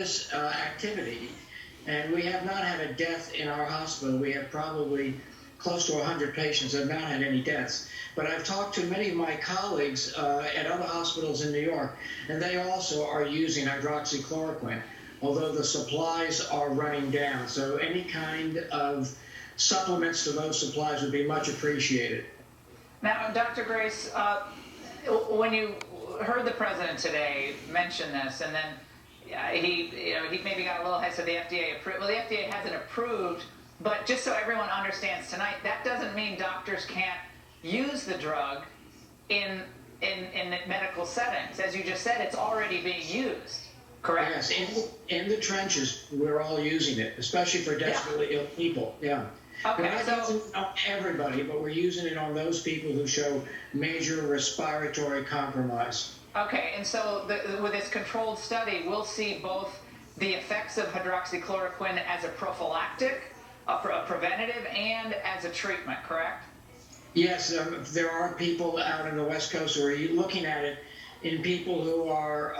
this activity, and we have not had a death in our hospital. We have probably close to 100 patients that have not had any deaths. But I've talked to many of my colleagues at other hospitals in New York, and they also are using hydroxychloroquine, although the supplies are running down. So any kind of supplements to those supplies would be much appreciated. Now, Dr. Grace, when you heard the president today mention this, and then he maybe got a little ahead, so the FDA approved. Well, the FDA hasn't approved, but just so everyone understands tonight, that doesn't mean doctors can't use the drug in medical settings. As you just said, it's already being used, correct? Yes, in the trenches, we're all using it, especially for desperately ill people. Yeah. Okay, we're not using it on everybody, but we're using it on those people who show major respiratory compromise. Okay, and so with this controlled study, we'll see both the effects of hydroxychloroquine as a prophylactic, a preventative, and as a treatment, correct? Yes, there are people out in the West Coast who are looking at it in people who are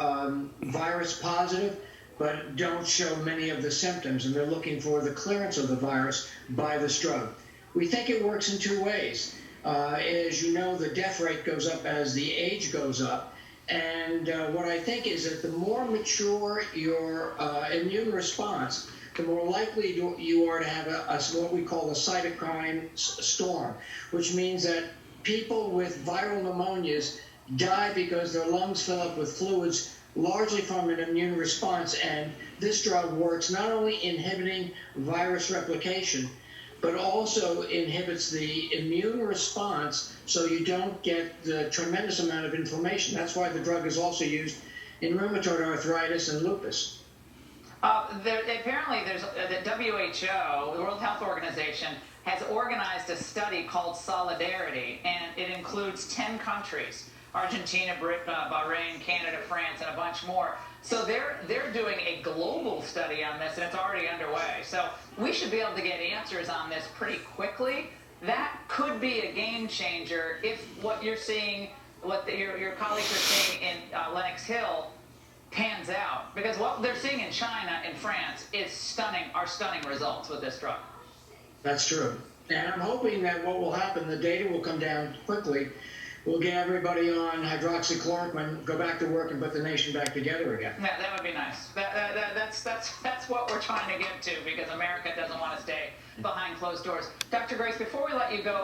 virus positive but don't show many of the symptoms, and they're looking for the clearance of the virus by this drug. We think it works in two ways. As you know, the death rate goes up as the age goes up, and what I think is that the more mature your immune response, the more likely you are to have what we call a cytokine storm, which means that people with viral pneumonias die because their lungs fill up with fluids, largely from an immune response. And this drug works not only inhibiting virus replication, but also inhibits the immune response so you don't get the tremendous amount of inflammation. That's why the drug is also used in rheumatoid arthritis and lupus. Apparently, there's the WHO, the World Health Organization, has organized a study called Solidarity, and it includes 10 countries: Argentina, Bahrain, Canada, France, and a bunch more. So they're doing a global study on this, and it's already underway. So we should be able to get answers on this pretty quickly. That could be a game changer if what you're seeing, your colleagues are seeing in Lenox Hill, pans out, because what they're seeing in China and France is stunning results with this drug. That's true. And I'm hoping that what will happen, the data will come down quickly. We'll get everybody on hydroxychloroquine, go back to work, and put the nation back together again. Yeah, that would be nice. That's what we're trying to get to, because America doesn't want to stay behind closed doors. Dr. Grace, before we let you go,